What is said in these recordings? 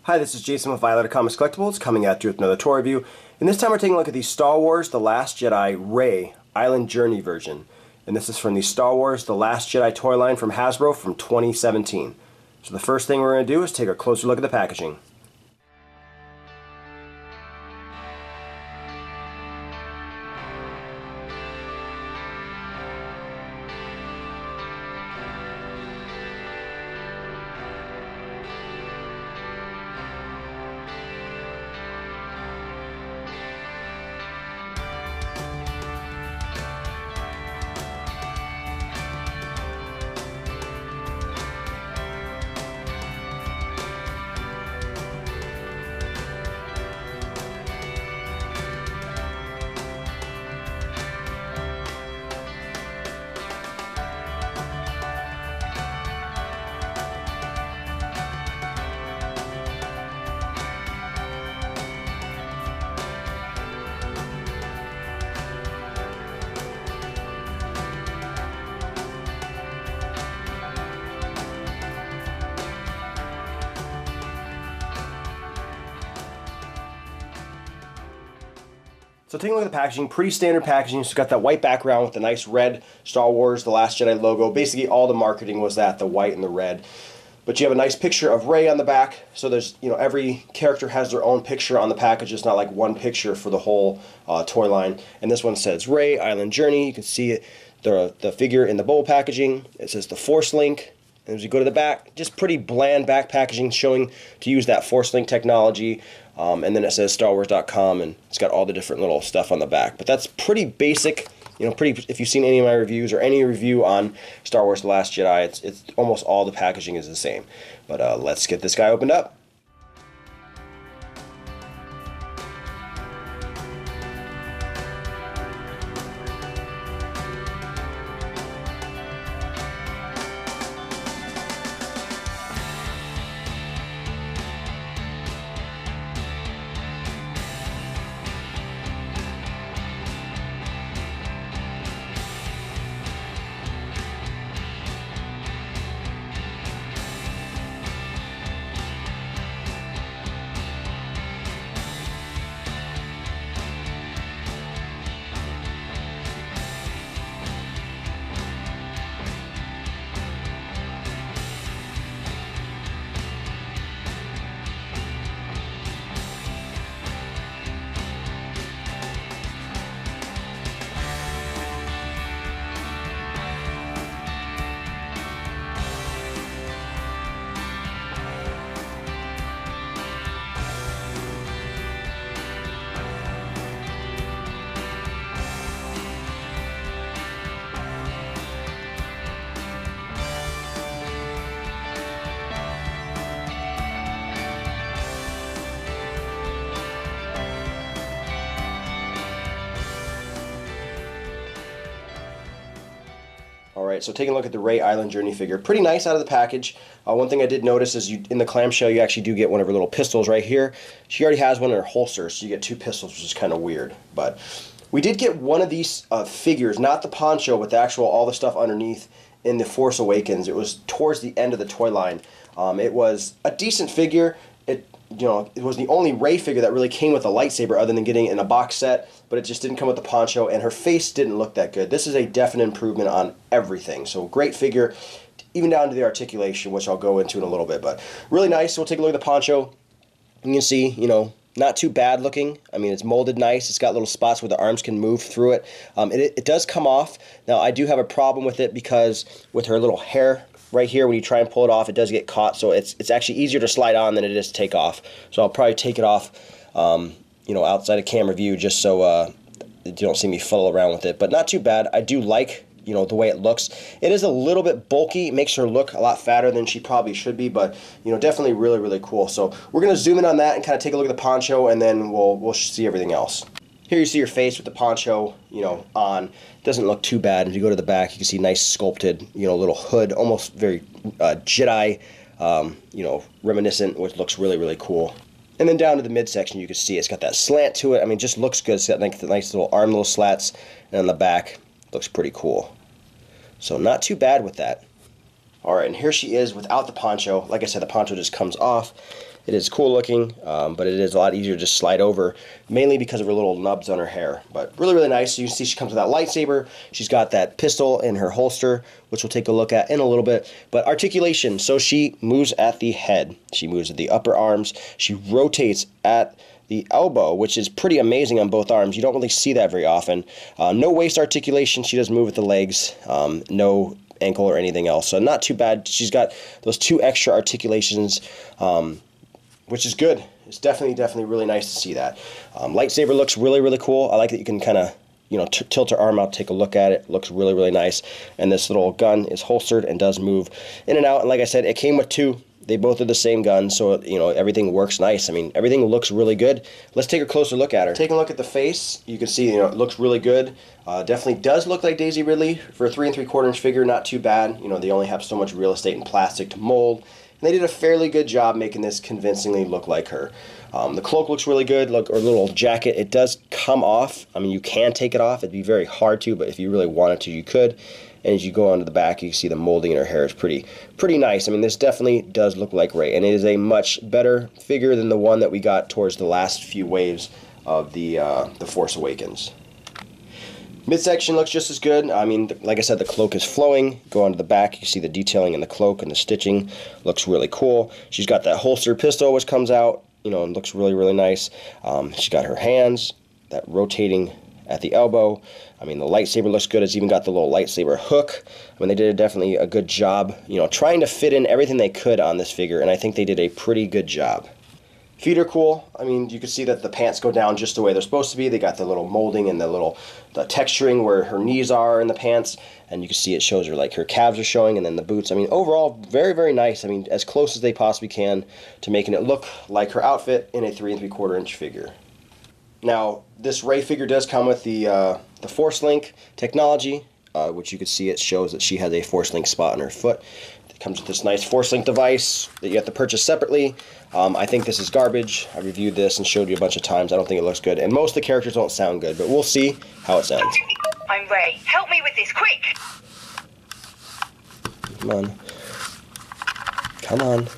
Hi, this is Jason with Violator Comics Collectibles coming at you with another toy review. And this time we're taking a look at the Star Wars The Last Jedi Rey Island Journey version. And this is from the Star Wars The Last Jedi toy line from Hasbro from 2017. So the first thing we're going to do is take a closer look at the packaging. So taking a look at the packaging, pretty standard packaging. So it's got that white background with the nice red Star Wars The Last Jedi logo. Basically all the marketing was that, the white and the red. But you have a nice picture of Rey on the back. So there's, every character has their own picture on the package. It's not like one picture for the whole toy line. And this one says Rey Island Journey. You can see it, the figure in the bowl packaging. It says the Force Link. And as you go to the back, just pretty bland back packaging showing to use that Force Link technology. And then it says StarWars.com, and it's got all the different little stuff on the back. But that's pretty basic, if you've seen any of my reviews or any review on Star Wars The Last Jedi, it's almost all the packaging is the same. But let's get this guy opened up. Alright, so taking a look at the Rey Island Journey figure. Pretty nice out of the package. One thing I did notice is in the clamshell you actually do get one of her little pistols right here. She already has one in her holster, so you get two pistols, which is kind of weird. But we did get one of these figures, not the poncho, but the actual, all the stuff underneath in The Force Awakens. It was towards the end of the toy line. It was a decent figure. It was the only Rey figure that really came with a lightsaber other than getting it in a box set, but it just didn't come with the poncho, and her face didn't look that good. This is a definite improvement on everything. So great figure, even down to the articulation, which I'll go into in a little bit, but really nice. So we'll take a look at the poncho. You can see, not too bad looking. I mean, it's molded nice. It's got little spots where the arms can move through it. It does come off. Now, I do have a problem with it because with her little hair right here, when you try and pull it off, it does get caught, so it's actually easier to slide on than it is to take off. So I'll probably take it off, outside of camera view, just so you don't see me fuddle around with it. But not too bad. I do like, the way it looks. It is a little bit bulky. It makes her look a lot fatter than she probably should be, but definitely really, really cool. So we're gonna zoom in on that and kind of take a look at the poncho, and then we'll see everything else. Here you see your face with the poncho, on. Doesn't look too bad. If you go to the back, you can see nice sculpted, little hood, almost very Jedi, reminiscent, which looks really, really cool. And then down to the midsection, you can see it's got that slant to it. I mean, it just looks good. It's got like the nice little arm, little slats, and on the back, looks pretty cool. So not too bad with that. Alright, and here she is without the poncho. Like I said, the poncho just comes off. It is cool looking, but it is a lot easier to just slide over, mainly because of her little nubs on her hair. But really, really nice. So you can see she comes with that lightsaber. She's got that pistol in her holster, which we'll take a look at in a little bit. But articulation, so she moves at the head. She moves at the upper arms. She rotates at the elbow, which is pretty amazing on both arms. You don't really see that very often. No waist articulation. She doesn't move with the legs. No ankle or anything else. So not too bad. She's got those 2 extra articulations, which is good. It's definitely really nice to see that. Lightsaber looks really, really cool. I like that you can kind of, tilt her arm out, take a look at it. Looks really, really nice. And this little gun is holstered and does move in and out. And like I said, it came with 2. They both are the same gun, so everything works nice. I mean, everything looks really good. Let's take a closer look at her. Taking a look at the face, you can see it looks really good. Definitely does look like Daisy Ridley for a 3 3/4 inch figure. Not too bad. They only have so much real estate and plastic to mold. And they did a fairly good job making this convincingly look like her. The cloak looks really good, or little jacket. It does come off. I mean, you can take it off. It'd be very hard to, but if you really wanted to, you could. And as you go onto the back, you can see the molding in her hair is pretty nice. I mean, this definitely does look like Rey, and it is a much better figure than the one that we got towards the last few waves of the Force Awakens. Midsection looks just as good. I mean, like I said, the cloak is flowing. Go onto the back, you see the detailing in the cloak and the stitching. Looks really cool. She's got that holster pistol which comes out, and looks really, really nice. She's got her hands, that rotating at the elbow. I mean, the lightsaber looks good. It's even got the little lightsaber hook. I mean, they did definitely a good job, trying to fit in everything they could on this figure, and I think they did a pretty good job. Feet are cool. I mean, you can see that the pants go down just the way they're supposed to be. They got the little molding and the texturing where her knees are in the pants, and you can see it shows her, like, her calves are showing, and then the boots. I mean, overall, very, very nice. I mean, as close as they possibly can to making it look like her outfit in a 3 3/4 inch figure. Now, this Rey figure does come with the Force Link technology, which you can see it shows that she has a Force Link spot on her foot. It comes with this nice Force Link device that you have to purchase separately. I think this is garbage. I reviewed this and showed you a bunch of times. I don't think it looks good, and most of the characters don't sound good, but we'll see how it sounds. I'm Rey. Help me with this, quick! Come on. Come on.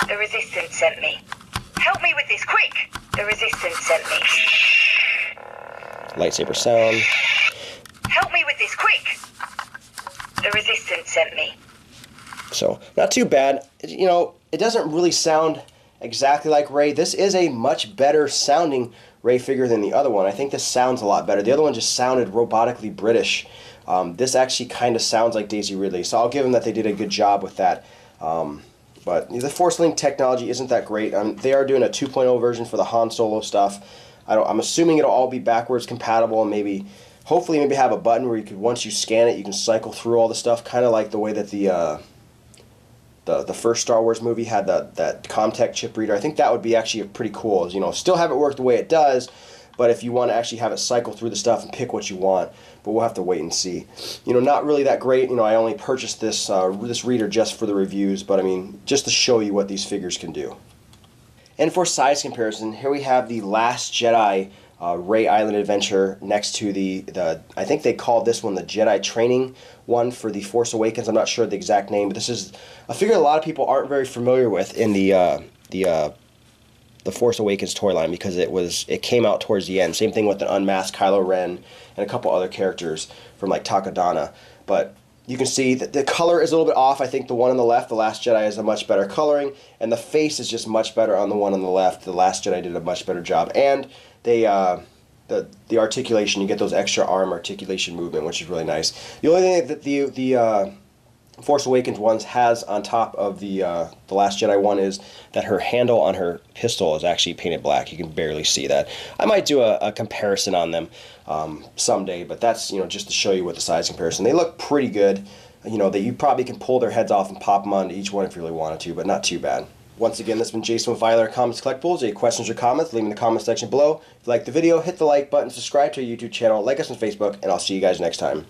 The Resistance sent me. Help me with this, quick! The Resistance sent me. Lightsaber sound. Help me with this, quick! The Resistance sent me. So, not too bad. It doesn't really sound exactly like Rey. This is a much better sounding Rey figure than the other one. I think this sounds a lot better. The other one just sounded robotically British. This actually kind of sounds like Daisy Ridley, so I'll give them that they did a good job with that. But the Force Link technology isn't that great. They are doing a 2.0 version for the Han Solo stuff. I'm assuming it'll all be backwards compatible, and hopefully maybe have a button where you could, once you scan it, you can cycle through all the stuff, kind of like the way that the first Star Wars movie had that Comtech chip reader. I think that would be actually pretty cool. Still have it work the way it does, but if you want to actually have it cycle through the stuff and pick what you want. But we'll have to wait and see. Not really that great. I only purchased this reader just for the reviews, but I mean, just to show you what these figures can do. And for size comparison, here we have the Last Jedi Rey Island Adventure next to the I think they called this one the Jedi Training one for the Force Awakens. I'm not sure the exact name, but this is a figure a lot of people aren't very familiar with in the Force Awakens toy line, because it came out towards the end. Same thing with the unmasked Kylo Ren and a couple other characters from like Takadana. But you can see that the color is a little bit off. I think the one on the left, The Last Jedi, is a much better coloring, and the face is just much better on the one on the left. The Last Jedi did a much better job, and they the articulation, you get those extra arm articulation movement, which is really nice. The only thing that the Force Awakens ones has on top of the Last Jedi one is that her handle on her pistol is actually painted black. You can barely see that. I might do a comparison on them someday, but that's just to show you what the size comparison. They look pretty good. That you probably can pull their heads off and pop them onto each one if you really wanted to, but not too bad. Once again, this has been Jason with Violator Comics Collectibles. Any questions or comments, leave them in the comment section below. If you like the video, hit the like button, subscribe to our YouTube channel, like us on Facebook, and I'll see you guys next time.